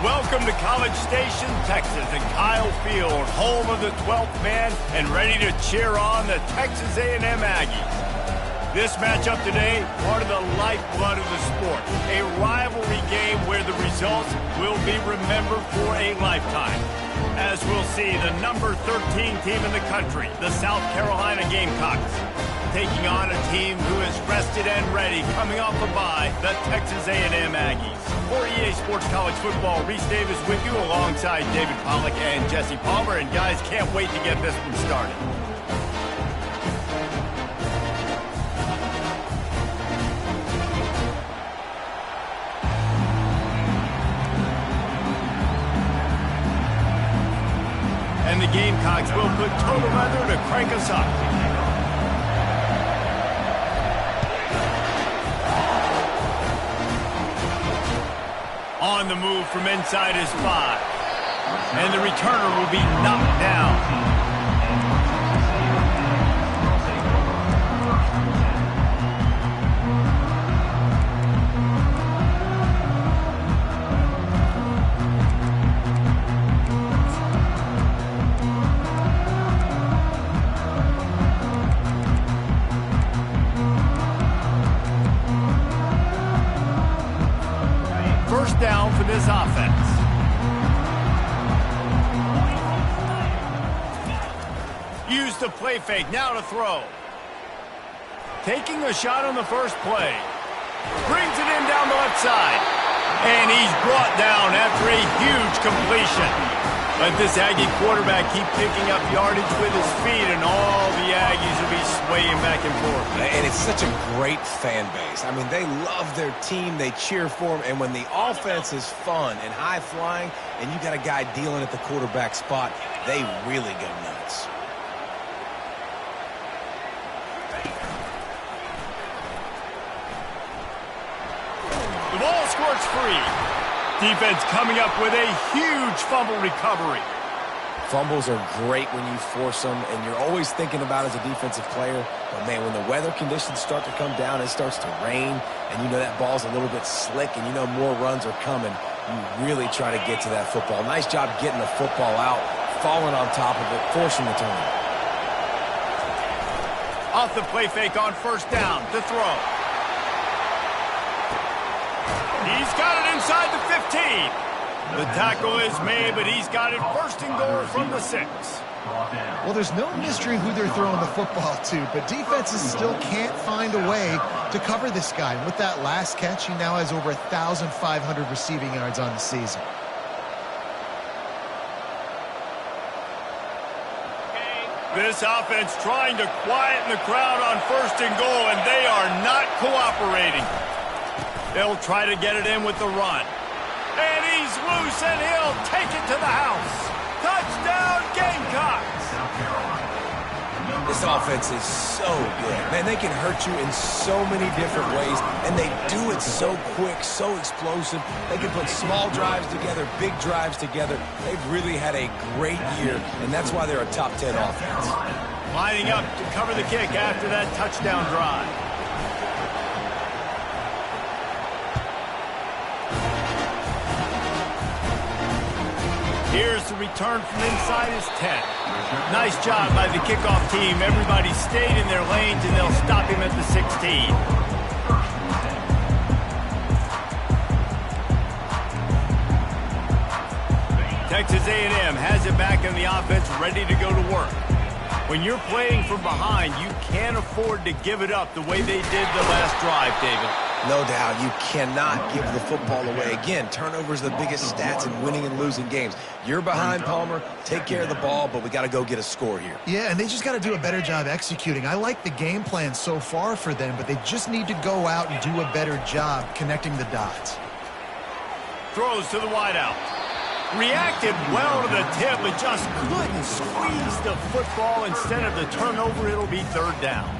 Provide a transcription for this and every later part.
Welcome to College Station, Texas, and Kyle Field, home of the 12th man, and ready to cheer on the Texas A&M Aggies. This matchup today, part of the lifeblood of the sport, a rivalry game where the results will be remembered for a lifetime. As we'll see, the number 13 team in the country, the South Carolina Gamecocks, taking on a team who is rested and ready, coming off a bye, the Texas A&M Aggies. For EA Sports College Football, Reese Davis with you alongside David Pollack and Jesse Palmer. And guys, can't wait to get this one started. And the Gamecocks will put total leather to crank us up. On the move from inside his 5. And the returner will be knocked down. First down for this offense. Use the play fake, now to throw. Taking a shot on the first play. Brings it in down the left side. And he's brought down after a huge completion. Let this Aggie quarterback keep picking up yardage with his feet, and all the Aggies will be swaying back and forth. And it's such a great fan base. I mean, they love their team. They cheer for them. And when the offense is fun and high-flying, and you got a guy dealing at the quarterback spot, they really go nuts. The ball squirts free. Defense coming up with a huge fumble recovery. Fumbles are great when you force them, and you're always thinking about as a defensive player. But, man, when the weather conditions start to come down, it starts to rain, and you know that ball's a little bit slick, and you know more runs are coming, you really try to get to that football. Nice job getting the football out, falling on top of it, forcing the turnover. Off the play fake on first down to throw. He's got it inside the 15. The tackle is made, but he's got it first and goal from the 6. Well, there's no mystery who they're throwing the football to, but defenses still can't find a way to cover this guy. And with that last catch, he now has over 1,500 receiving yards on the season. This offense trying to quieten the crowd on first and goal, and they are not cooperating. They'll try to get it in with the run. And he's loose, and he'll take it to the house. Touchdown, Gamecocks! This offense is so good. Man, they can hurt you in so many different ways, and they do it so quick, so explosive. They can put small drives together, big drives together. They've really had a great year, and that's why they're a top 10 offense. Lining up to cover the kick after that touchdown drive. Here's the return from inside his 10. Nice job by the kickoff team. Everybody stayed in their lanes, and they'll stop him at the 16. Texas A&M has it back in the offense, ready to go to work. When you're playing from behind, you can't afford to give it up the way they did the last drive, David. No doubt, you cannot give the football away. Again, turnovers are the biggest stats in winning and losing games. You're behind, Palmer. Take care of the ball, but we got to go get a score here. Yeah, and they just got to do a better job executing. I like the game plan so far for them, but they just need to go out and do a better job connecting the dots. Throws to the wideout. Reacted well to the tip, but just couldn't squeeze the football. Instead of the turnover, it'll be third down.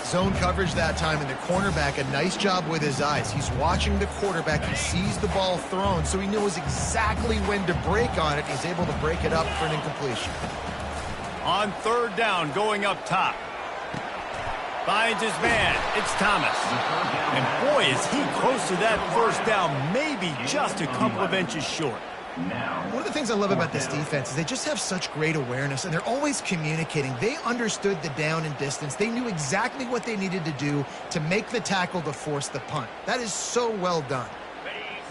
Zone coverage that time, and the cornerback, a nice job with his eyes. He's watching the quarterback. He sees the ball thrown, so he knows exactly when to break on it. He's able to break it up for an incompletion. On third down, going up top. Finds his man. It's Thomas. And boy, is he close to that first down, maybe just a couple of inches short. One of the things I love about this defense is they just have such great awareness, and they're always communicating. They understood the down and distance. They knew exactly what they needed to do to make the tackle to force the punt. That is so well done.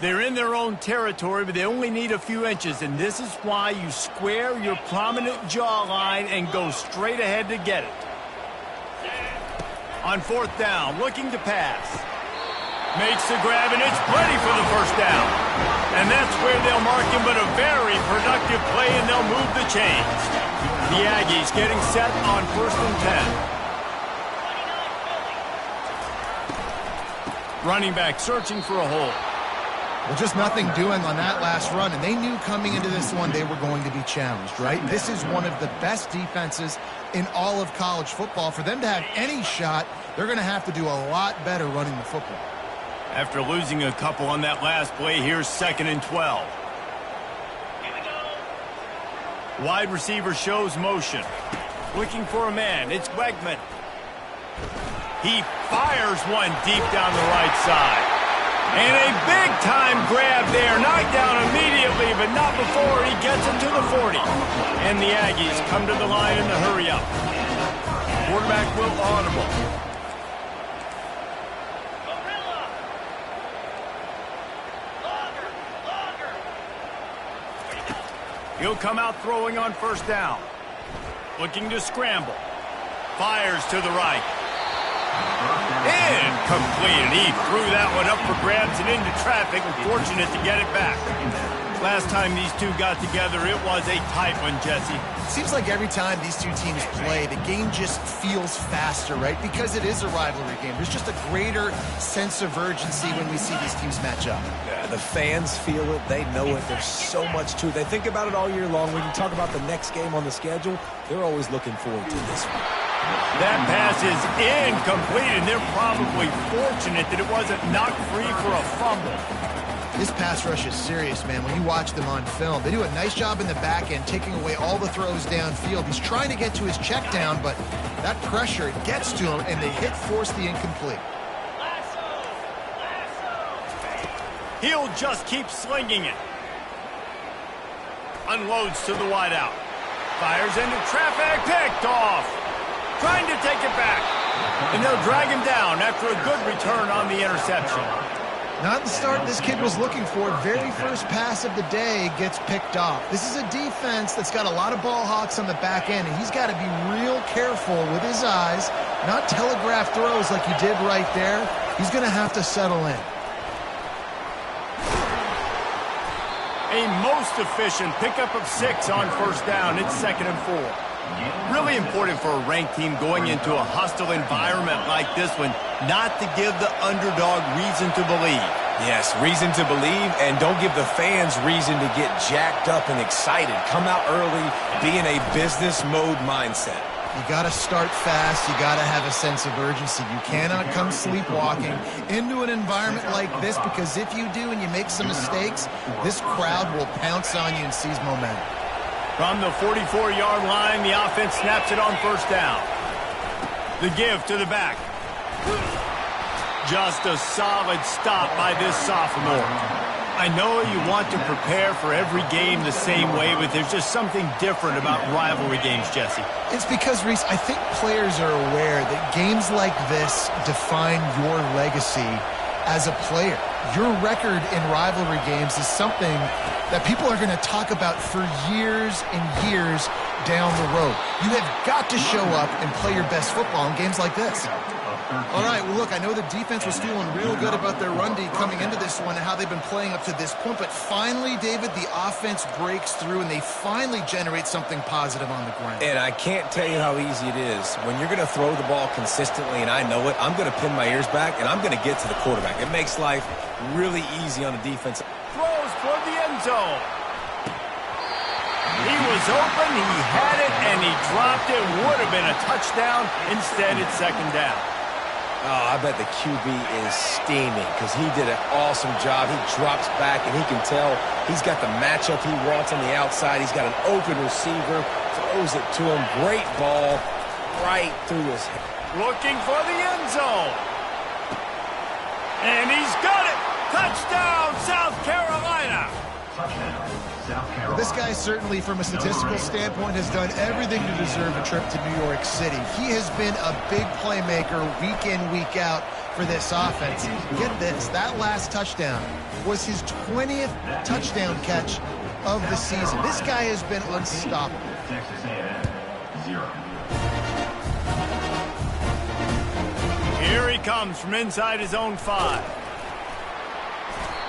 They're in their own territory, but they only need a few inches, and this is why you square your prominent jawline and go straight ahead to get it. On fourth down, looking to pass. Makes the grab, and it's plenty for the first down. And that's where they'll mark him, but a very productive play, and they'll move the chains. The Aggies getting set on 1st and 10. Running back searching for a hole. Well, just nothing doing on that last run, and they knew coming into this one they were going to be challenged, right? This is one of the best defenses in all of college football. For them to have any shot, they're going to have to do a lot better running the football. After losing a couple on that last play, here's 2nd and 12. Wide receiver shows motion. Looking for a man. It's Wegman. He fires one deep down the right side. And a big-time grab there. Knocked down immediately, but not before he gets him to the 40. And the Aggies come to the line in the hurry up. Quarterback will audible. He'll come out throwing on 1st down. Looking to scramble. Fires to the right. Incomplete. He threw that one up for grabs and into traffic. Fortunate to get it back. Last time these two got together, it was a tight one, Jesse. It seems like every time these two teams play, the game just feels faster, right? Because it is a rivalry game. There's just a greater sense of urgency when we see these teams match up. Yeah, the fans feel it. They know it. There's so much to it. They think about it all year long. When you talk about the next game on the schedule, they're always looking forward to this one. That pass is incomplete, and they're probably fortunate that it wasn't knocked free for a fumble. This pass rush is serious, man. When you watch them on film, they do a nice job in the back end, taking away all the throws downfield. He's trying to get to his check down, but that pressure gets to him, and they force the incomplete. He'll just keep slinging it. Unloads to the wideout. Fires into traffic, picked off. Trying to take it back. And they'll drag him down after a good return on the interception. Not the start this kid was looking for. Very first pass of the day gets picked off. This is a defense that's got a lot of ball hawks on the back end, and he's got to be real careful with his eyes, not telegraph throws like he did right there. He's going to have to settle in. A most efficient pickup of 6 on 1st down. It's 2nd and 4. Really important for a ranked team going into a hostile environment like this one, not to give the underdog reason to believe. Yes, reason to believe, and don't give the fans reason to get jacked up and excited. Come out early, be in a business mode mindset. You got to start fast. You got to have a sense of urgency. You cannot come sleepwalking into an environment like this, because if you do and you make some mistakes, this crowd will pounce on you and seize momentum. From the 44-yard line, the offense snaps it on 1st down. The give to the back. Just a solid stop by this sophomore. I know you want to prepare for every game the same way, but there's just something different about rivalry games, Jesse. It's because, Reese, I think players are aware that games like this define your legacy as a player. Your record in rivalry games is something that people are going to talk about for years and years down the road. You have got to show up and play your best football in games like this. All right, well, look, I know the defense was feeling real good about their run D coming into this one and how they've been playing up to this point, but finally, David, the offense breaks through and they finally generate something positive on the ground. And I can't tell you how easy it is. When you're going to throw the ball consistently, and I know it, I'm going to pin my ears back, and I'm going to get to the quarterback. It makes life really easy on the defense. Throws toward the end zone. He was open, he had it, and he dropped it. Would have been a touchdown. Instead, it's 2nd down. Oh, I bet the QB is steaming because he did an awesome job. He drops back, and he can tell he's got the matchup he wants on the outside. He's got an open receiver, throws it to him. Great ball right through his head. Looking for the end zone. And he's got it. Touchdown, South Carolina. This guy certainly, from a statistical standpoint, has done everything to deserve a trip to New York City. He has been a big playmaker week in, week out for this offense. Get this, that last touchdown was his 20th touchdown catch of the season. This guy has been unstoppable. Texas A&M, 0. Here he comes from inside his own 5.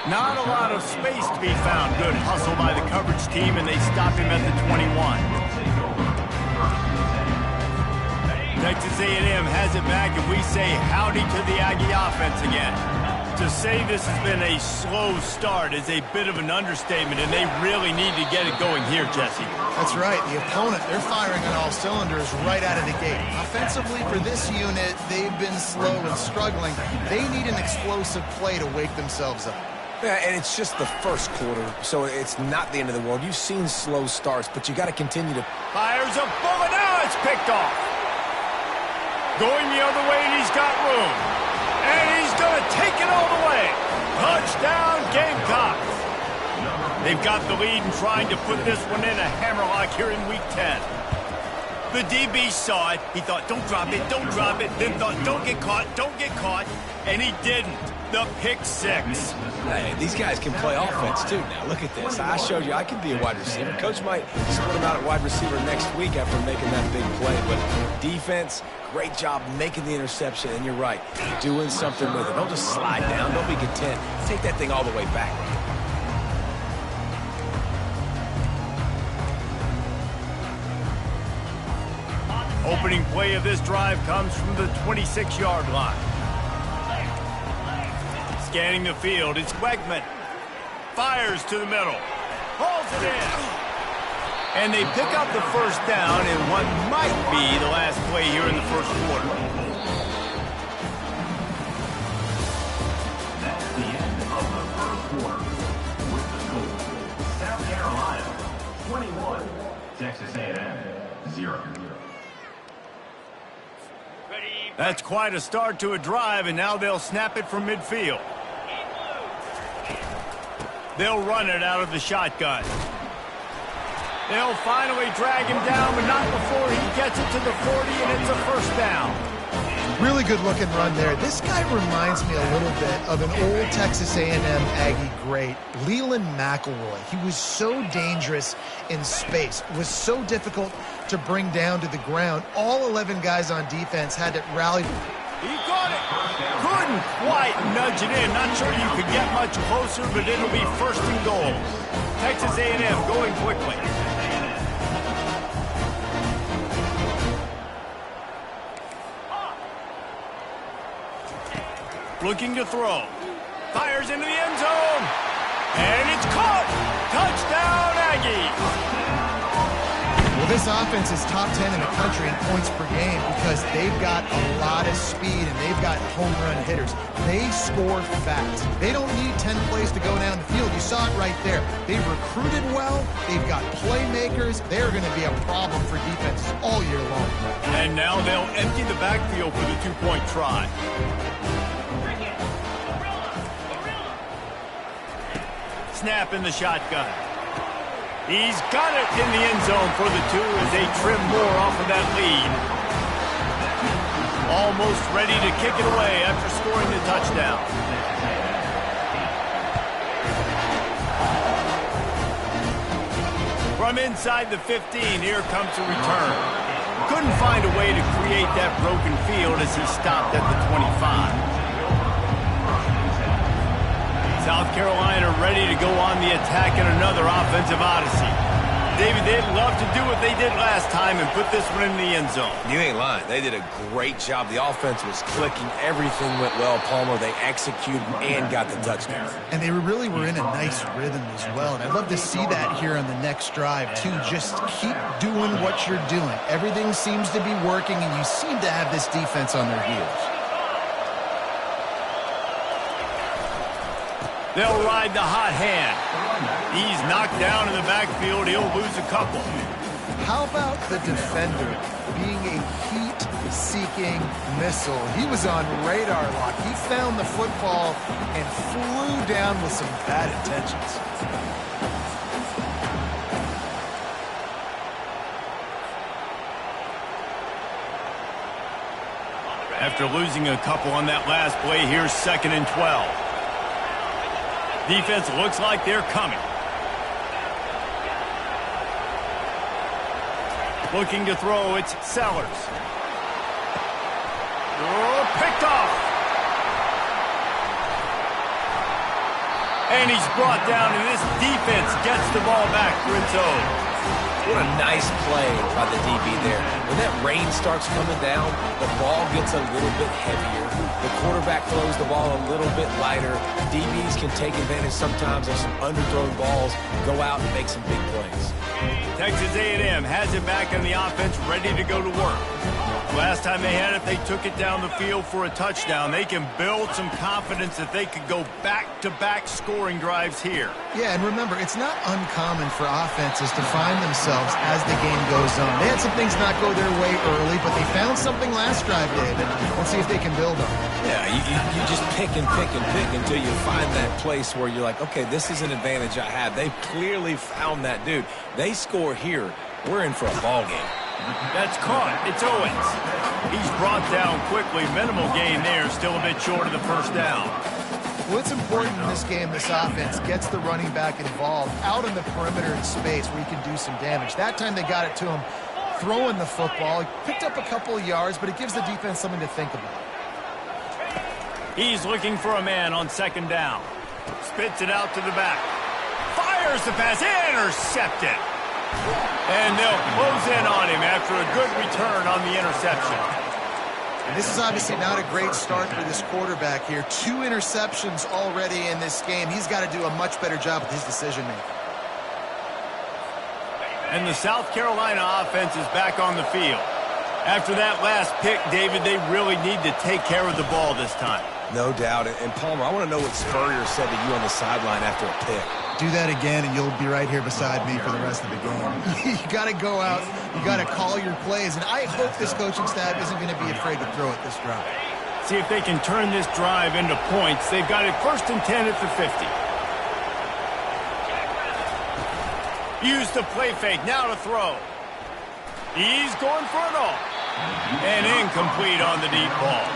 Not a lot of space to be found. Good hustle by the coverage team, and they stop him at the 21. Texas A&M has it back, and we say howdy to the Aggie offense again. To say this has been a slow start is a bit of an understatement, and they really need to get it going here, Jesse. That's right. The opponent, they're firing on all cylinders right out of the gate. Offensively, for this unit, they've been slow and struggling. They need an explosive play to wake themselves up. Yeah, and it's just the first quarter, so it's not the end of the world. You've seen slow starts, but you got to continue to... Fires a bullet. Now it's picked off. Going the other way, and he's got room. And he's going to take it all the way. Touchdown, Gamecocks. They've got the lead and trying to put this one in a hammerlock here in Week 10. The DB saw it. He thought, don't drop it, don't drop it. Then thought, don't get caught, don't get caught. And he didn't. The pick 6. Hey, these guys can play offense, too. Now, look at this. I showed you I can be a wide receiver. Coach might split him out at wide receiver next week after making that big play. But defense, great job making the interception. And you're right, doing something with it. Don't just slide down. Don't be content. Take that thing all the way back. Opening play of this drive comes from the 26-yard line. Scanning the field, it's Wegman. Fires to the middle. Hauls it in. And they pick up the first down in what might be the last play here in the first quarter. That's the end of the first quarter. With the score, South Carolina, 21. Texas A&M, 0. That's quite a start to a drive, and now they'll snap it from midfield. They'll run it out of the shotgun. They'll finally drag him down, but not before he gets it to the 40, and it's a first down. Really good looking run there. This guy reminds me a little bit of an old Texas A&M Aggie great, Leland McElroy. He was so dangerous in space, was so difficult to bring down to the ground. All 11 guys on defense had to rally. He got it. Couldn't quite nudge it in. Not sure you could get much closer, but it'll be first and goal. Texas A&M going quickly. Looking to throw. Fires into the end zone. And it's caught. Touchdown, Aggies. Well, this offense is top 10 in the country in points per game because they've got a lot of speed and they've got home run hitters. They score fast. They don't need 10 plays to go down the field. You saw it right there. They've recruited well. They've got playmakers. They're going to be a problem for defenses all year long. And now they'll empty the backfield for the two-point try. Snap in the shotgun. He's got it in the end zone for the 2 as they trim more off of that lead. Almost ready to kick it away after scoring the touchdown. From inside the 15, here comes a return. Couldn't find a way to create that broken field as he stopped at the 25. South Carolina ready to go on the attack in another offensive odyssey. David, they'd love to do what they did last time and put this one in the end zone. You ain't lying. They did a great job. The offense was clicking. Everything went well, Palmer. They executed and got the touchdown. And they really were in a nice rhythm as well. And I'd love to see that here on the next drive, too. Just keep doing what you're doing. Everything seems to be working, and you seem to have this defense on their heels. They'll ride the hot hand. He's knocked down in the backfield. He'll lose a couple. How about the defender being a heat-seeking missile? He was on radar lock. He found the football and flew down with some bad intentions. After losing a couple on that last play, here's 2nd and 12. Defense looks like they're coming. Looking to throw, it's Sellers. Oh, picked off. And he's brought down, and this defense gets the ball back for its own. What a nice play by the DB there. When that rain starts coming down, the ball gets a little bit heavier. The quarterback throws the ball a little bit lighter. DBs can take advantage sometimes of some underthrown balls, go out and make some big plays. Texas A&M has it back on the offense, ready to go to work. Last time they had it, they took it down the field for a touchdown. They can build some confidence that they could go back-to-back scoring drives here. Yeah, and remember, it's not uncommon for offenses to find themselves as the game goes on. They had some things not go their way early, but they found something last drive, David. Let's see if they can build on it. Yeah, you just pick and pick and pick until you find that place where you're like, okay, this is an advantage I have. They've clearly found that, dude. They score here, we're in for a ball game. That's caught. It's Owens. He's brought down quickly. Minimal gain there. Still a bit short of the first down. Well, it's important in this game, this offense gets the running back involved out in the perimeter in space where he can do some damage. That time they got it to him throwing the football. He picked up a couple of yards, but it gives the defense something to think about. He's looking for a man on 2nd down. Spits it out to the back. Fires the pass. Intercepted. And they'll close in on him after a good return on the interception. And this is obviously not a great start for this quarterback here. 2 interceptions already in this game. He's got to do a much better job with his decision-making. And the South Carolina offense is back on the field. After that last pick, David, they really need to take care of the ball this time. No doubt. And Palmer, I want to know what Spurrier said to you on the sideline after a pick. Do that again, and you'll be right here beside me for the rest of the game. You got to go out. You got to call your plays. And I hope this coaching staff isn't going to be afraid to throw it this drive. See if they can turn this drive into points. They've got it 1st and 10 at the 50. Use the play fake. Now to throw. He's going for it all. And incomplete on the deep ball.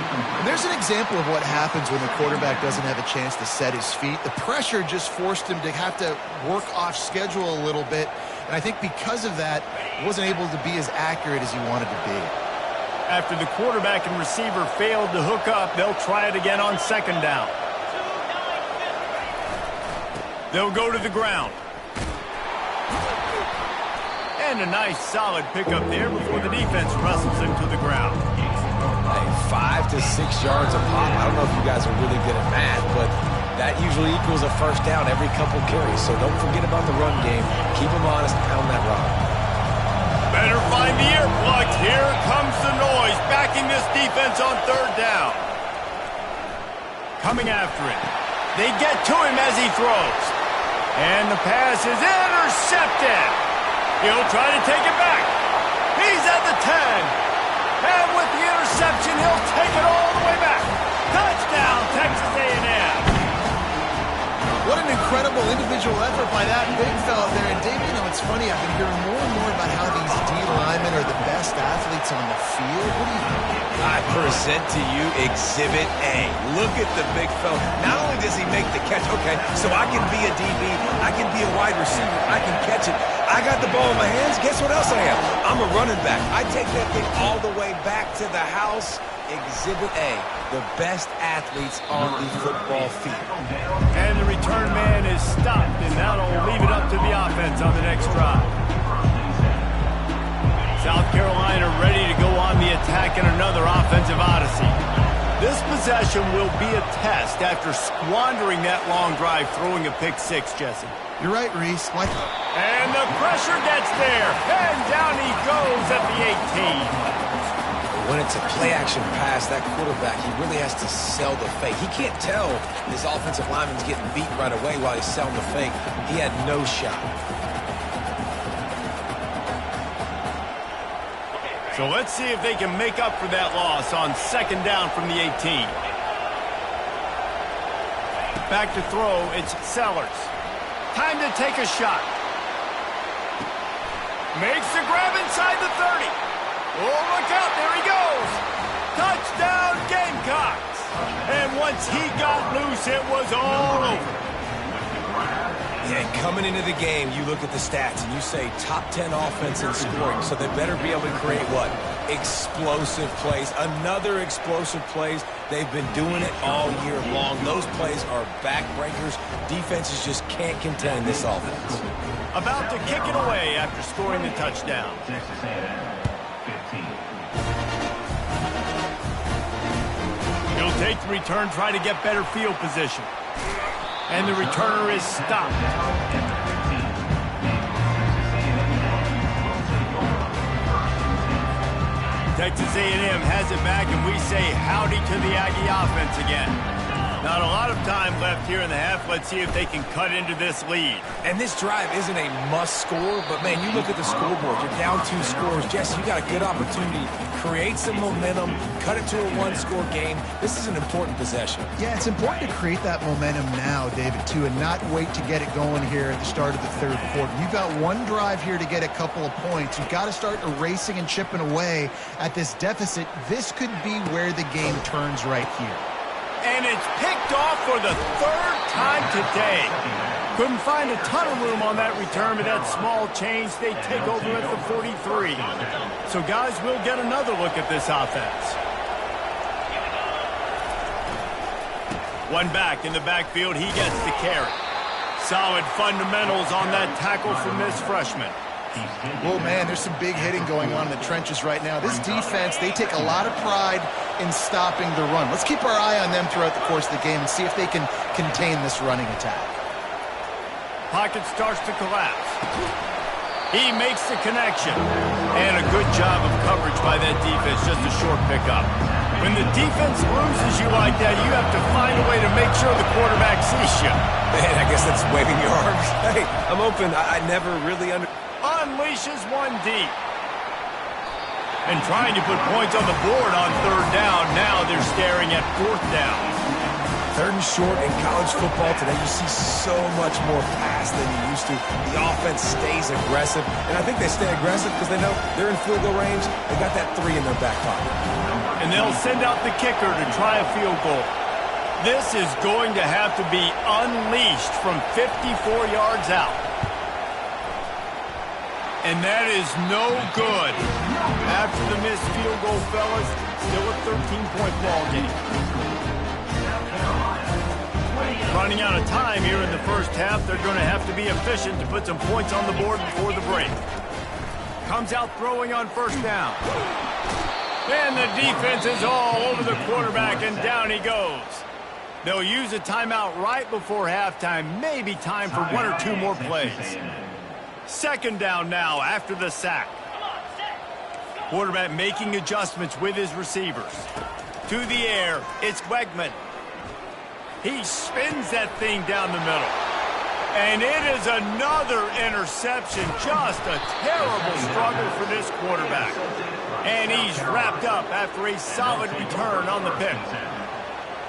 And there's an example of what happens when the quarterback doesn't have a chance to set his feet. The pressure just forced him to have to work off schedule a little bit. And I think because of that, he wasn't able to be as accurate as he wanted to be. After the quarterback and receiver failed to hook up, they'll try it again on 2nd down. They'll go to the ground. And a nice solid pickup there before the defense wrestles him to the ground. Hey, 5 to 6 yards a pop. I don't know if you guys are really good at math, but that usually equals a first down every couple carries. So don't forget about the run game. Keep them honest, pound that rock. Better find the earplugs. Here comes the noise, backing this defense on 3rd down. Coming after it. They get to him as he throws. And the pass is intercepted. He'll try to take it back. He's at the 10. And with the interception, he'll take it all the way back. Touchdown, Texas A&M. What an incredible individual effort by that big fella there. And Dave, you know, it's funny, I've been hearing more and more about how these D linemen are the best athletes on the field. What do you think? I present to you Exhibit A. Look at the big fella. Not only does he make the catch, okay, so I can be a DB, I can be a wide receiver, I can catch it. I got the ball in my hands. Guess what else I am? I'm a running back. I take that thing all the way back to the house. Exhibit A, the best athletes on the football field. And the return man is stopped, and that'll leave it up to the offense on the next drive. South Carolina ready to go on the attack in another offensive odyssey. This possession will be a test after squandering that long drive throwing a pick 6, Jesse. You're right, Reese. And the pressure gets there, and down he goes at the 18. When it's a play-action pass, that quarterback, he really has to sell the fake. He can't tell his offensive lineman's getting beat right away while he's selling the fake. He had no shot. So let's see if they can make up for that loss on 2nd down from the 18. Back to throw, it's Sellers. Time to take a shot. Makes the grab inside the 30. Oh, look out, there he goes. Touchdown, Gamecocks! And once he got loose, it was all over. Yeah, and coming into the game, you look at the stats and you say top 10 offense in scoring, so they better be able to create what? Explosive plays. Another explosive plays. They've been doing it all year long. Those plays are backbreakers. Defenses just can't contain this offense. About to kick it away after scoring the touchdown. Texas A&M, 15. He'll take the return, try to get better field position. And the returner is stopped. Texas A&M has it back, and we say howdy to the Aggie offense again. Not a lot of time left here in the half. Let's see if they can cut into this lead. And this drive isn't a must score, but man, you look at the scoreboard, you're down 2 scores. Jesse, you got a good opportunity. Create some momentum, cut it to a 1-score game. This is an important possession. Yeah, it's important to create that momentum now, David, too, and not wait to get it going here at the start of the third quarter. You've got one drive here to get a couple of points. You've got to start erasing and chipping away at this deficit. This could be where the game turns right here. And it's picked off for the 3rd time today. Couldn't find a ton of room on that return, but that small change, they take over at the 43. So, guys, we'll get another look at this offense. One back in the backfield, he gets the carry. Solid fundamentals on that tackle from this freshman. Well, man, there's some big hitting going on in the trenches right now. This defense, they take a lot of pride in stopping the run. Let's keep our eye on them throughout the course of the game and see if they can contain this running attack. Pocket starts to collapse. He makes the connection. And a good job of coverage by that defense, just a short pickup. When the defense loses you like that, you have to find a way to make sure the quarterback sees you. Man, I guess that's waving your arms. Hey, I'm open. I never really Unleashes one deep. And trying to put points on the board on 3rd down. Now they're staring at 4th down. 3rd and short in college football today, you see so much more pass than you used to. The offense stays aggressive, and I think they stay aggressive because they know they're in field goal range. They got that 3 in their back pocket. And they'll send out the kicker to try a field goal. This is going to have to be unleashed from 54 yards out. And that is no good. After the missed field goal, fellas, still a 13-point ball game. Running out of time here in the first half. They're going to have to be efficient to put some points on the board before the break. Comes out throwing on 1st down. And the defense is all over the quarterback, and down he goes. They'll use a timeout right before halftime. Maybe time for 1 or 2 more plays. 2nd down now after the sack. Quarterback making adjustments with his receivers. To the air, it's Wegman. He spins that thing down the middle. And it is another interception. Just a terrible struggle for this quarterback. And he's wrapped up after a solid return on the pick.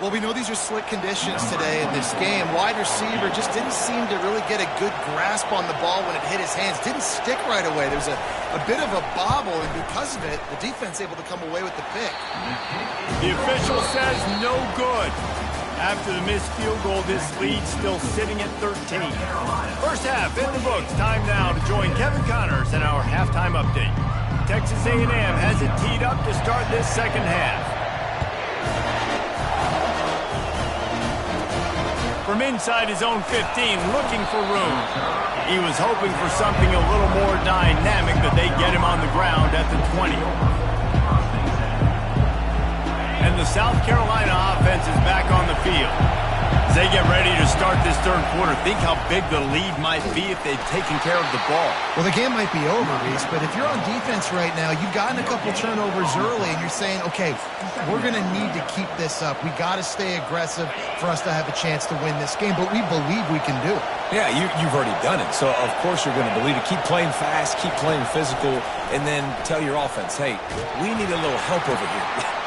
Well, we know these are slick conditions today in this game. Wide receiver just didn't seem to really get a good grasp on the ball when it hit his hands. Didn't stick right away. There's a bit of a bobble, and because of it, the defense able to come away with the pick. The official says no good. After the missed field goal, this lead still sitting at 13. First half in the books. Time now to join Kevin Connors in our halftime update. Texas A&M has it teed up to start this 2nd half. From inside his own 15, looking for room. He was hoping for something a little more dynamic, but they get him on the ground at the 20. And the South Carolina offense is back on the field. As they get ready to start this 3rd quarter, think how big the lead might be if they'd taken care of the ball. Well, the game might be over, Reese, but if you're on defense right now, you've gotten a couple turnovers early, and you're saying, okay, we're going to need to keep this up. We got to stay aggressive for us to have a chance to win this game, but we believe we can do it. Yeah, you've already done it, so of course you're going to believe it. Keep playing fast, keep playing physical, and then tell your offense, hey, we need a little help over here.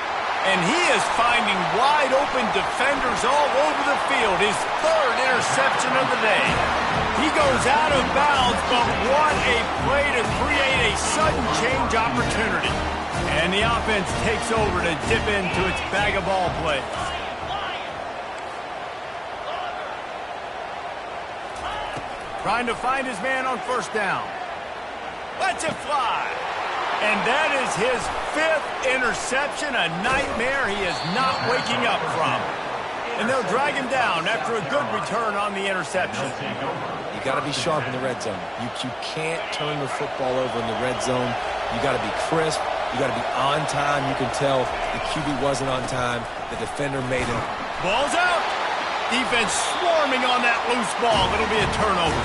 And he is finding wide-open defenders all over the field. His 3rd interception of the day. He goes out of bounds, but what a play to create a sudden change opportunity. And the offense takes over to dip into its bag of ball plays. Trying to find his man on first down. Lets it fly. And that is his 5th interception, a nightmare he is not waking up from. And they'll drag him down after a good return on the interception. You got to be sharp in the red zone. You can't turn the football over in the red zone. You got to be crisp. You got to be on time. You can tell the QB wasn't on time. The defender made him. Ball's out. Defense swarming on that loose ball. It'll be a turnover.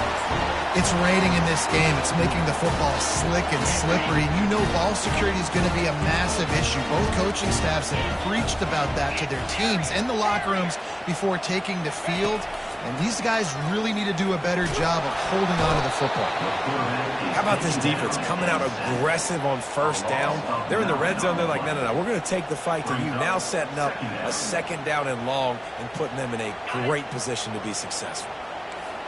It's raining in this game. It's making the football slick and slippery. You know ball security is going to be a massive issue. Both coaching staffs have preached about that to their teams in the locker rooms before taking the field. And these guys really need to do a better job of holding on to the football. How about this defense coming out aggressive on first down? They're in the red zone. They're like, no. We're going to take the fight to you. Now setting up a second down and long and putting them in a great position to be successful.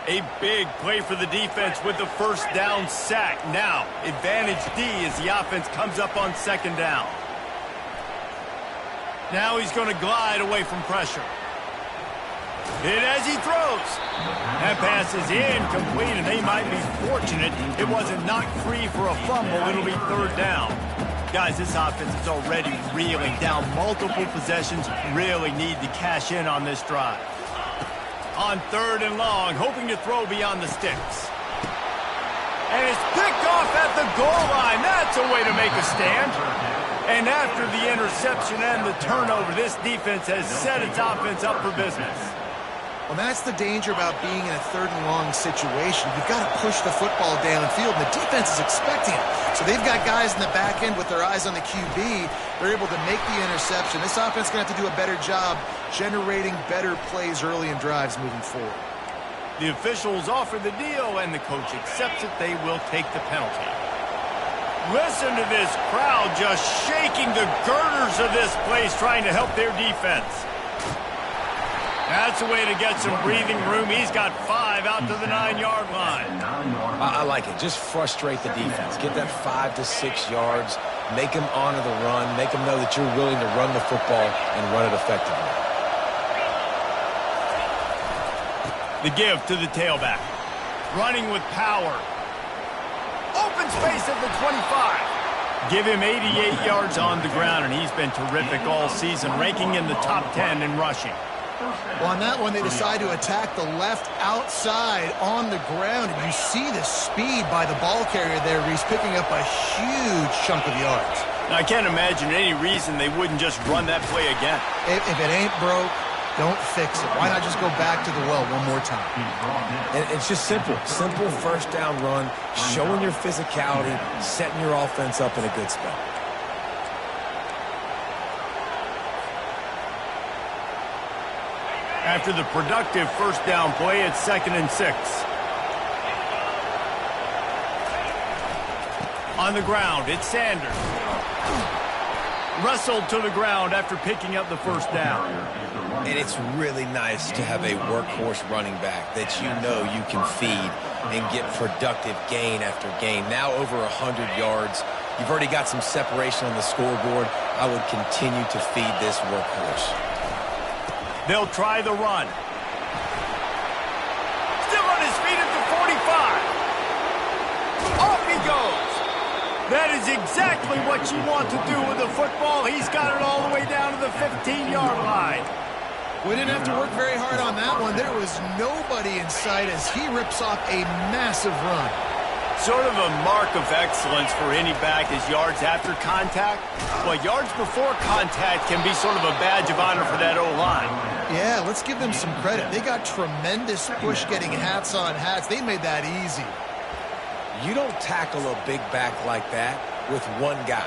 A big play for the defense with the first down sack. Now, advantage D as the offense comes up on second down. Now he's going to glide away from pressure. Hit as he throws. That pass is incomplete, and they might be fortunate it wasn't knocked free for a fumble. It'll be third down. Guys, this offense is already reeling down multiple possessions. Really need to cash in on this drive. On third and long, hoping to throw beyond the sticks. And it's picked off at the goal line. That's a way to make a stand. And after the interception and the turnover, this defense has set its offense up for business. Well, that's the danger about being in a third and long situation. You've got to push the football downfield, and the defense is expecting it. So they've got guys in the back end with their eyes on the QB. They're able to make the interception. This offense is going to have to do a better job generating better plays early in drives moving forward. The officials offer the deal, and the coach accepts it. They will take the penalty. Listen to this crowd just shaking the girders of this place, trying to help their defense. That's a way to get some breathing room. He's got 5 out to the 9-yard line. I like it. Just frustrate the defense. Get that 5 to 6 yards. Make them honor the run. Make them know that you're willing to run the football and run it effectively. The give to the tailback. Running with power. Open space at the 25. Give him 88 yards on the ground, and he's been terrific all season, ranking in the top 10 in rushing. Well, on that one, they decide to attack the left outside on the ground, and you see the speed by the ball carrier there. He's picking up a huge chunk of yards. Now, I can't imagine any reason they wouldn't just run that play again. If it ain't broke, don't fix it. Why not just go back to the well one more time? And it's just simple. Simple first down run, showing your physicality, setting your offense up in a good spot. After the productive first down play, it's 2nd and 6. On the ground, it's Sanders. Wrestled to the ground after picking up the first down. And it's really nice to have a workhorse running back that you know you can feed and get productive gain after gain. Now over 100 yards. You've already got some separation on the scoreboard. I would continue to feed this workhorse. They'll try the run. Still on his feet at the 45. Off he goes. That is exactly what you want to do with the football. He's got it all the way down to the 15-yard line. We didn't have to work very hard on that one. There was nobody in sight as he rips off a massive run. Sort of a mark of excellence for any back is yards after contact. Well, yards before contact can be sort of a badge of honor for that O-line. Yeah, let's give them some credit. They got tremendous push getting hats on hats. They made that easy. You don't tackle a big back like that with one guy.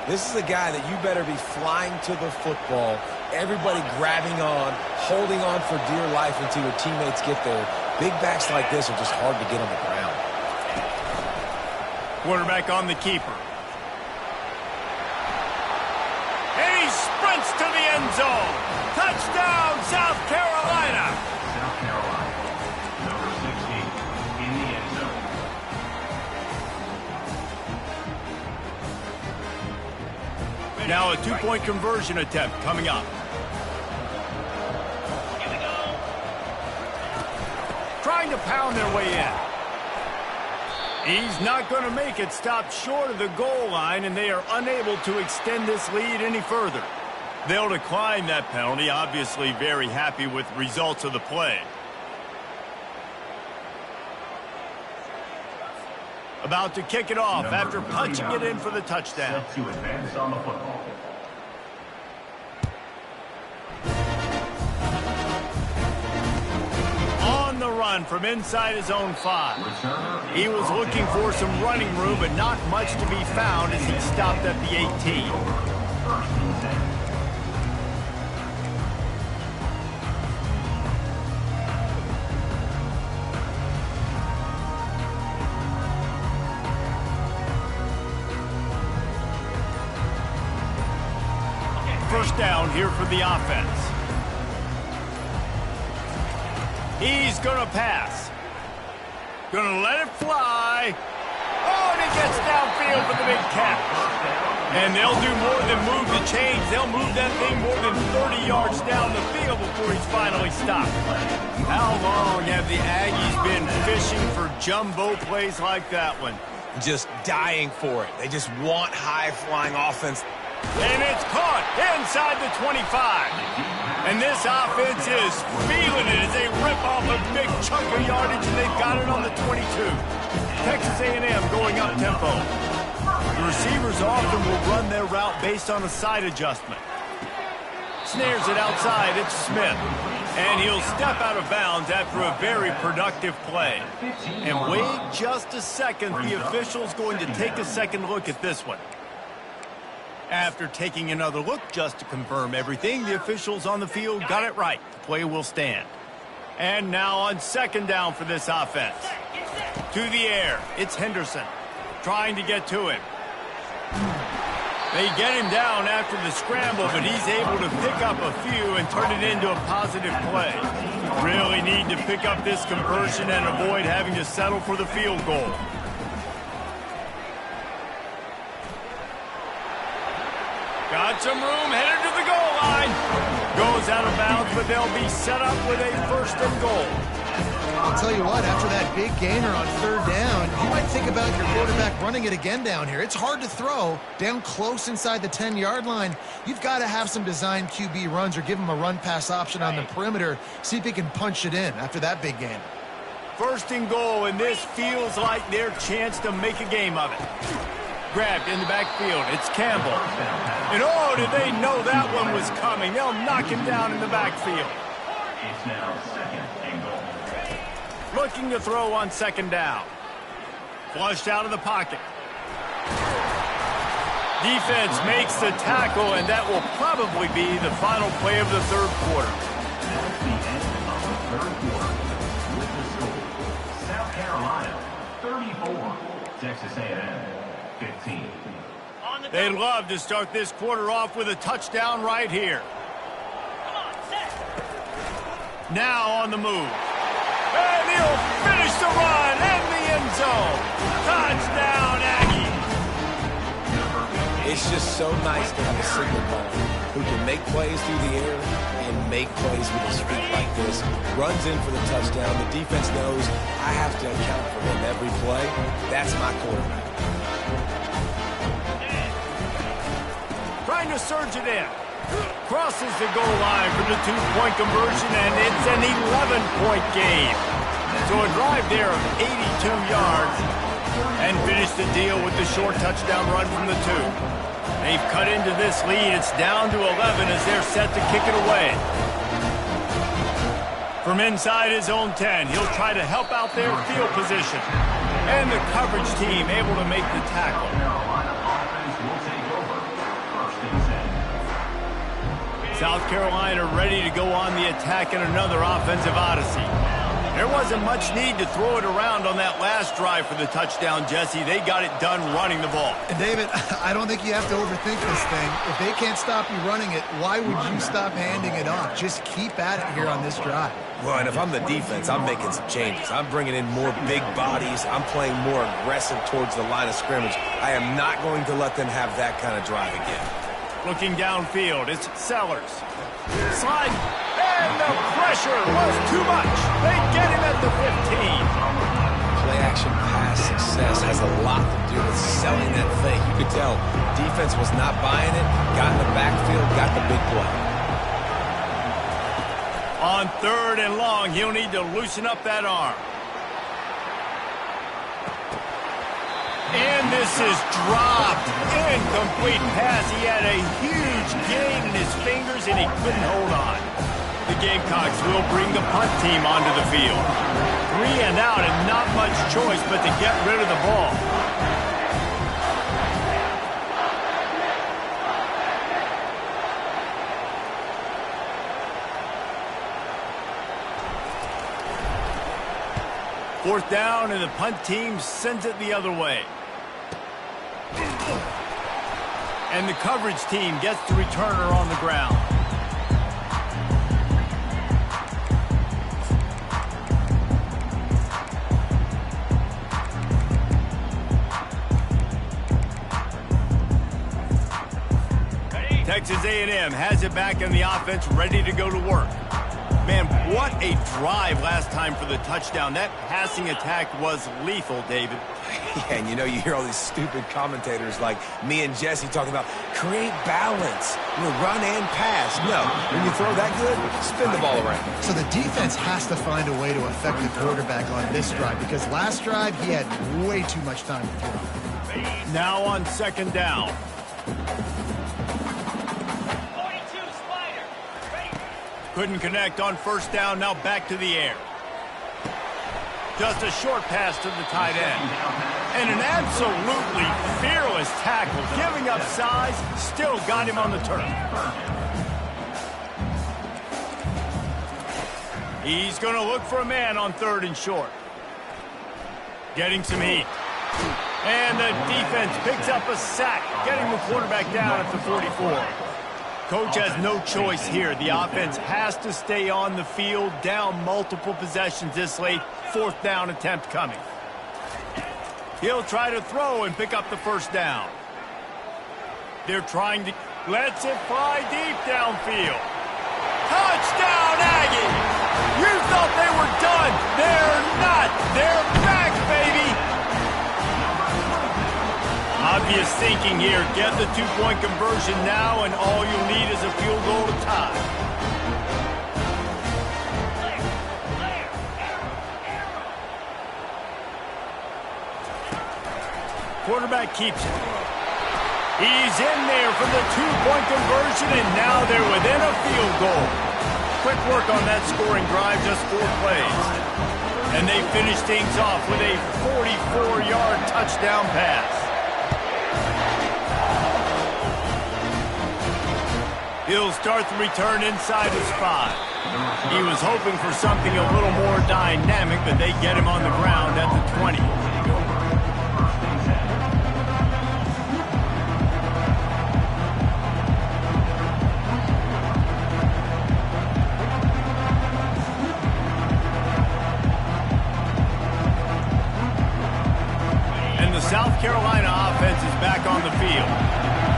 This is a guy that you better be flying to the football, everybody grabbing on, holding on for dear life until your teammates get there. Big backs like this are just hard to get on the ground. Quarterback on the keeper. And he sprints to the end zone. Touchdown, South Carolina. South Carolina, number 16 in the end zone. Now a two-point conversion attempt coming up. Trying to pound their way in. He's not going to make it. Stopped short of the goal line, and they are unable to extend this lead any further. They'll decline that penalty, obviously very happy with the results of the play. About to kick it off after punching it in for the touchdown. Set to advance on the football. On the run from inside his own 5. He was looking for some running room, but not much to be found as he stopped at the 18. First down here for the offense. He's going to pass. Going to let it fly. Oh, and he gets downfield for the big catch. And they'll do more than move the chains. They'll move that thing more than 30 yards down the field before he's finally stopped. How long have the Aggies been fishing for jumbo plays like that one? Just dying for it. They just want high-flying offense. And it's caught inside the 25. And this offense is feeling it as they rip off a big chunk of yardage, and they've got it on the 22. Texas A&M going up tempo. The receivers often will run their route based on a side adjustment. Snares it outside. It's Smith. And he'll step out of bounds after a very productive play. And wait just a second. The official's going to take a second look at this one. After taking another look just to confirm everything, the officials on the field got it right. The play will stand. And now on second down for this offense. To the air, it's Henderson trying to get to him. They get him down after the scramble, but he's able to pick up a few and turn it into a positive play. Really need to pick up this conversion and avoid having to settle for the field goal. Got some room, headed to the goal line. Goes out of bounds, but they'll be set up with a first and goal. I'll tell you what, after that big gainer on third down, you might think about your quarterback running it again down here. It's hard to throw down close inside the 10-yard line. You've got to have some designed QB runs or give him a run-pass option on the perimeter. See if he can punch it in after that big gain. First and goal, and this feels like their chance to make a game of it. Grabbed in the backfield. It's Campbell. And oh, did they know that one was coming? They'll knock him down in the backfield. It's now second and goal. Looking to throw on second down. Flushed out of the pocket. Defense makes the tackle, and that will probably be the final play of the third quarter. That's the end of the third quarter. With the score, South Carolina 34, Texas A&M 15. They'd love to start this quarter off with a touchdown right here. Now on the move. And he'll finish the run in the end zone. Touchdown, Aggie. It's just so nice to have a signal caller who can make plays through the air and make plays with his feet like this. Runs in for the touchdown. The defense knows I have to account for him every play. That's my quarterback. Trying to surge it in. Crosses the goal line for the two-point conversion, and it's an 11-point game. So a drive there of 82 yards and finish the deal with the short touchdown run from the 2. They've cut into this lead. It's down to 11 as they're set to kick it away. From inside his own 10, he'll try to help out their field position. And the coverage team able to make the tackle. South Carolina ready to go on the attack in another offensive odyssey. There wasn't much need to throw it around on that last drive for the touchdown, Jesse. They got it done running the ball. And David, I don't think you have to overthink this thing. If they can't stop you running it, why would you stop handing it off? Just keep at it here on this drive. Well, and if I'm the defense, I'm making some changes. I'm bringing in more big bodies. I'm playing more aggressive towards the line of scrimmage. I am not going to let them have that kind of drive again. Looking downfield, it's Sellers. Slide, and the pressure was too much. They get him at the 15. Play-action pass success has a lot to do with selling that thing. You could tell defense was not buying it, got in the backfield, got the big play. On 3rd and long, he'll need to loosen up that arm. And this is dropped. Incomplete pass. He had a huge gain in his fingers, and he couldn't hold on. The Gamecocks will bring the punt team onto the field. 3 and out, and not much choice but to get rid of the ball. Fourth down, and the punt team sends it the other way. And the coverage team gets the returner on the ground. Texas A&M has it back in the offense, ready to go to work. Man, what a drive last time for the touchdown. That passing attack was lethal, David. Yeah, and you hear all these stupid commentators like me and Jesse talking about create balance, run and pass. No, when you throw that good, spin the ball around. So the defense has to find a way to affect the quarterback on this drive because last drive he had way too much time to throw. Now on 2nd down. Couldn't connect on 1st down, now back to the air. Just a short pass to the tight end. And an absolutely fearless tackle, giving up size, still got him on the turf. He's going to look for a man on 3rd and short. Getting some heat. And the defense picks up a sack, getting the quarterback down at the 44. Coach has no choice here. The offense has to stay on the field, down multiple possessions this late. 4th down attempt coming. He'll try to throw and pick up the 1st down. They're trying to... Lets it fly deep downfield. Touchdown, Aggie! You thought they were done. They're not. They're back, baby! Obvious thinking here. Get the 2-point conversion now, and all you'll need is a field goal to tie. Quarterback keeps it. He's in there for the 2-point conversion, and now they're within a field goal. Quick work on that scoring drive, just 4 plays. And they finish things off with a 44-yard touchdown pass. He'll start the return inside his 5. He was hoping for something a little more dynamic, but they get him on the ground at the 20. And the South Carolina offense is back on the field.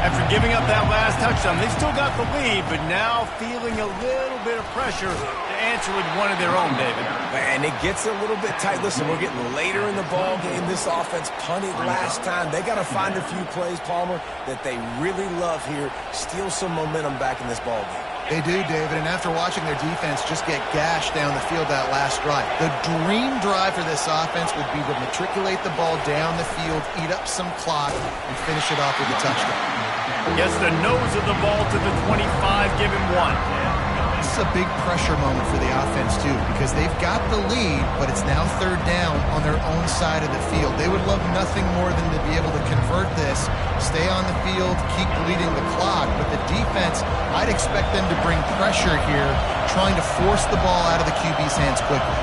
After giving up that last touchdown, they still got the lead, but now feeling a little bit of pressure to answer with one of their own, David. And it gets a little bit tight. Listen, we're getting later in the ball game. This offense punted last time. They got to find a few plays, Palmer, that they really love here. Steal some momentum back in this ball game. They do, David, and after watching their defense just get gashed down the field that last drive, the dream drive for this offense would be to matriculate the ball down the field, eat up some clock, and finish it off with a touchdown. Gets the nose of the ball to the 25, give him 1. This is a big pressure moment for the offense, too, because they've got the lead, but it's now 3rd down on their own side of the field. They would love nothing more than to be able to convert this, stay on the field, keep bleeding the clock, but the defense, I'd expect them to bring pressure here, trying to force the ball out of the QB's hands quickly.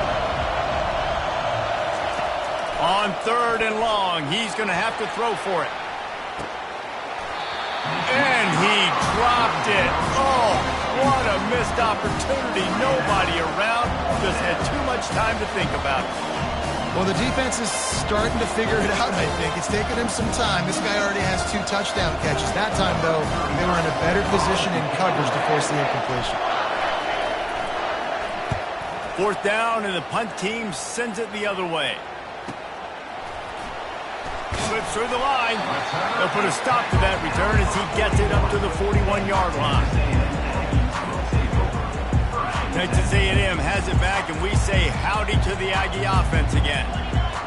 On 3rd and long, he's going to have to throw for it. And he dropped it. Oh, what a missed opportunity. Nobody around. Just had too much time to think about it. Well, the defense is starting to figure it out, I think. It's taken him some time. This guy already has 2 touchdown catches. That time, though, they were in a better position in coverage to force the incompletion. 4th down, and the punt team sends it the other way. Slips through the line. They'll put a stop to that return as he gets it up to the 41-yard line. Texas A&M has it back, and we say howdy to the Aggie offense again.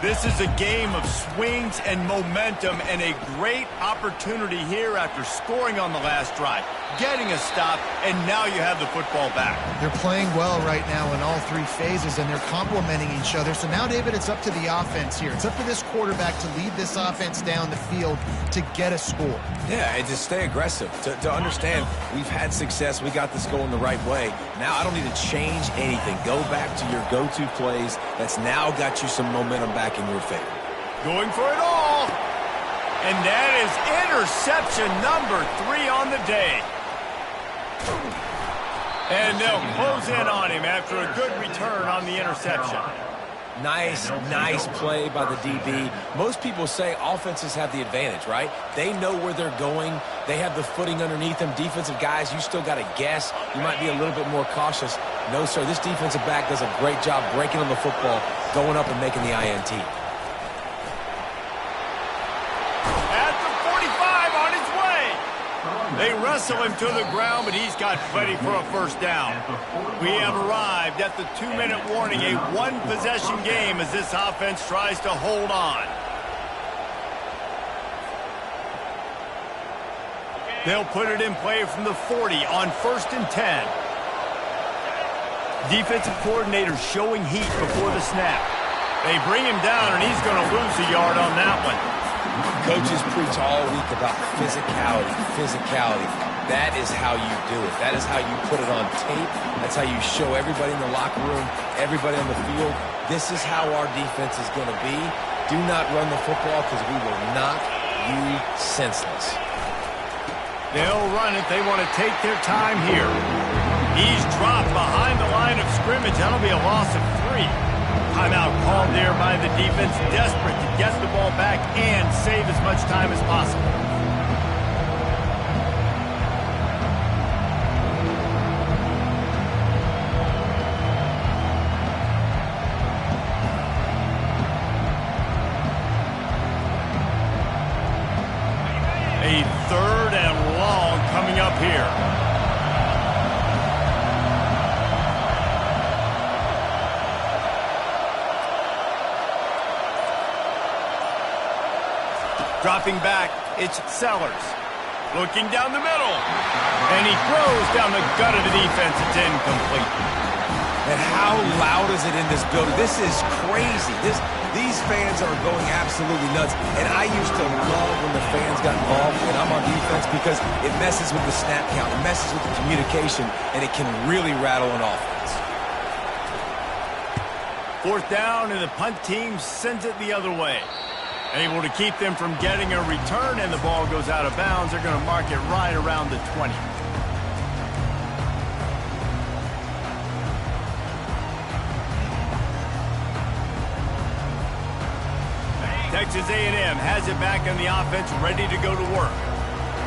This is a game of swings and momentum, and a great opportunity here after scoring on the last drive, getting a stop, and now you have the football back. They're playing well right now in all 3 phases, and they're complementing each other. So now, David, it's up to the offense here. It's up to this quarterback to lead this offense down the field to get a score. Yeah, and just stay aggressive. To understand, we've had success. We got this going the right way. Now I don't need to change anything. Go back to your go-to plays. That's now got you some momentum back in your favor. Going for it all. And that is interception number 3 on the day. And they'll close in on him after a good return on the interception. Nice play by the DB. Most people say offenses have the advantage, right? They know where they're going. They have the footing underneath them. Defensive guys, you still got to guess. You might be a little bit more cautious. No, sir, this defensive back does a great job breaking on the football, going up and making the INT. At the 45 on his way. They wrestle him to the ground, but he's got plenty for a first down. We have arrived at the 2-minute warning, a 1-possession game as this offense tries to hold on. They'll put it in play from the 40 on 1st and 10. Defensive coordinator showing heat before the snap. They bring him down, and he's going to lose a yard on that one. Coaches preach all week about physicality. That is how you do it. That is how you put it on tape. That's how you show everybody in the locker room, everybody on the field. This is how our defense is going to be. Do not run the football because we will knock you senseless. They'll run it. They want to take their time here. He's dropped behind the line of scrimmage. That'll be a loss of 3. Timeout called there by the defense, desperate to get the ball back and save as much time as possible. A 3rd and long coming up here. Dropping back, it's Sellers. Looking down the middle. And he throws down the gut of the defense. It's incomplete. And how loud is it in this building? This is crazy. These fans are going absolutely nuts. And I used to love when the fans got involved and I'm on defense because it messes with the snap count. It messes with the communication, and it can really rattle an offense. 4th down, and the punt team sends it the other way. Able to keep them from getting a return, and the ball goes out of bounds. They're going to mark it right around the 20. Texas A&M has it back on the offense, ready to go to work.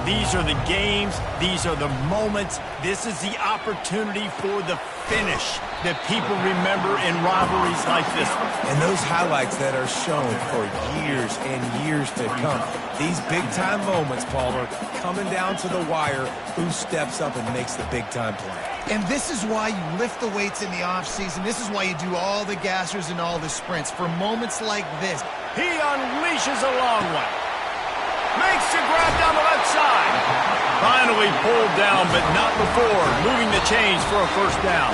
These are the games. These are the moments. This is the opportunity for the finish that people remember in rivalries like this one. And those highlights that are shown for years and years to come. These big-time moments, Palmer, coming down to the wire, who steps up and makes the big-time play. And this is why you lift the weights in the offseason. This is why you do all the gassers and all the sprints. For moments like this. He unleashes a long one. Makes the grab down the left side. Finally pulled down, but not before. Moving the chains for a first down.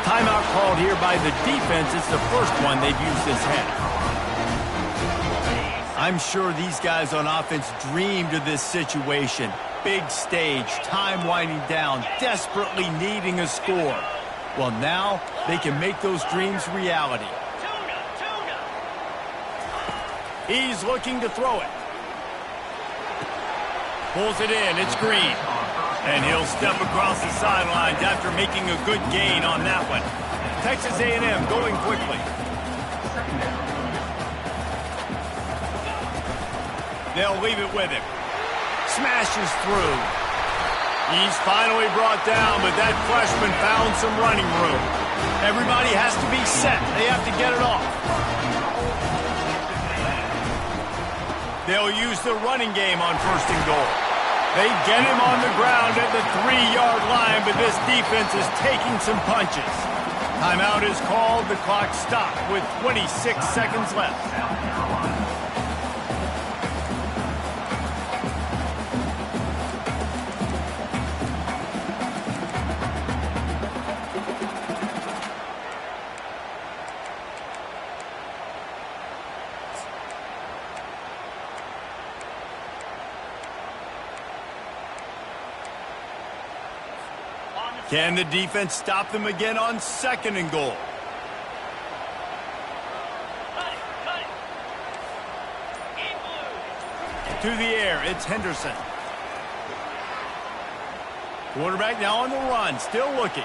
Timeout called here by the defense. It's the first one they've used this half. I'm sure these guys on offense dreamed of this situation. Big stage, time winding down, desperately needing a score. Well, now they can make those dreams reality. He's looking to throw it. Pulls it in. It's Green. And he'll step across the sidelines after making a good gain on that one. Texas A&M going quickly. They'll leave it with him. Smashes through. He's finally brought down, but that freshman found some running room. Everybody has to be set. They have to get it off. They'll use the running game on 1st and goal. They get him on the ground at the 3-yard line, but this defense is taking some punches. Timeout is called. The clock stopped with 26 seconds left. Can the defense stop them again on 2nd and goal? To the air, it's Henderson. Quarterback now on the run, still looking.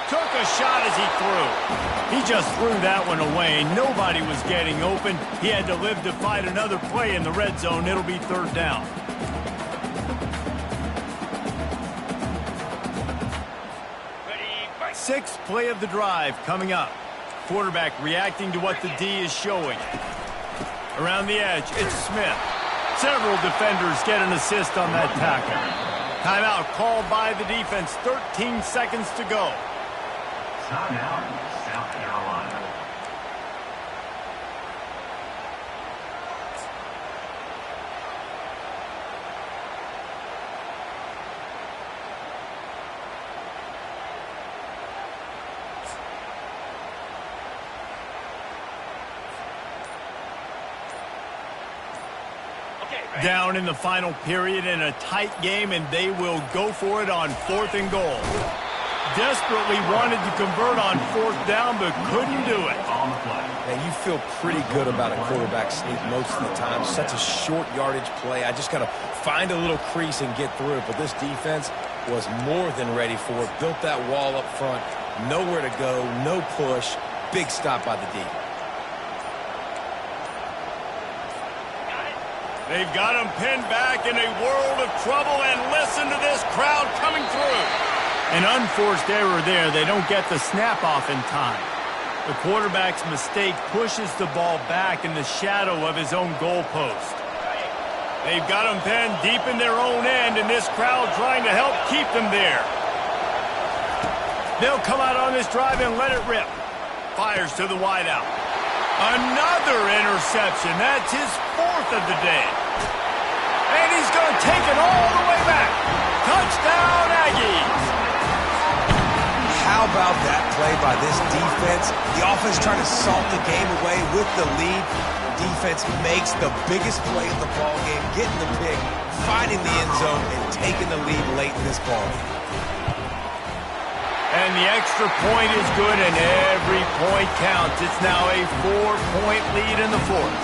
Took a shot as he threw. He just threw that one away. Nobody was getting open. He had to live to fight another play in the red zone. It'll be 3rd down. Sixth play of the drive coming up. Quarterback reacting to what the D is showing. Around the edge, it's Smith. Several defenders get an assist on that tackle. Timeout called by the defense. 13 seconds to go. Timeout, South Carolina. Down in the final period in a tight game, and they will go for it on 4th and goal. Desperately wanted to convert on 4th down, but couldn't do it. And you feel pretty good about a quarterback sneak most of the time. Such a short yardage play. I just got to find a little crease and get through it. But this defense was more than ready for it. Built that wall up front. Nowhere to go. No push. Big stop by the D. They've got him pinned back in a world of trouble, and listen to this crowd coming through. An unforced error there. They don't get the snap off in time. The quarterback's mistake pushes the ball back in the shadow of his own goalpost. They've got him pinned deep in their own end, and this crowd trying to help keep them there. They'll come out on this drive and let it rip. Fires to the wideout. Another interception. That's his 4th of the day. And he's going to take it all the way back. Touchdown, Aggies. How about that play by this defense? The offense trying to salt the game away with the lead. Defense makes the biggest play of the ball game, getting the pick, finding the end zone, and taking the lead late in this ball game. And the extra point is good, and every point counts. It's now a 4-point lead in the 4th.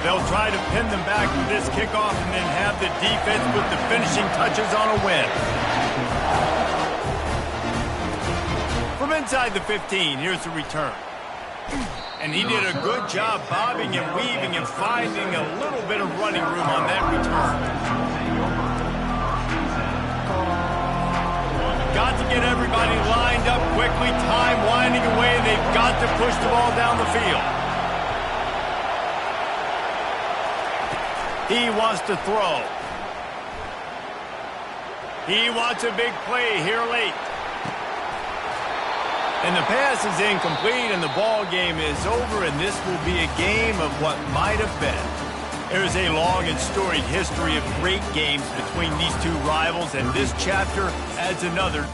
They'll try to pin them back with this kickoff and then have the defense put the finishing touches on a win. From inside the 15, here's the return. And he did a good job bobbing and weaving and finding a little bit of running room on that return. Got to get everybody lined up quickly. Time winding away. They've got to push the ball down the field. He wants to throw. He wants a big play here late. And the pass is incomplete, and the ball game is over, and this will be a game of what might have been. There's a long and storied history of great games between these two rivals, and this chapter adds another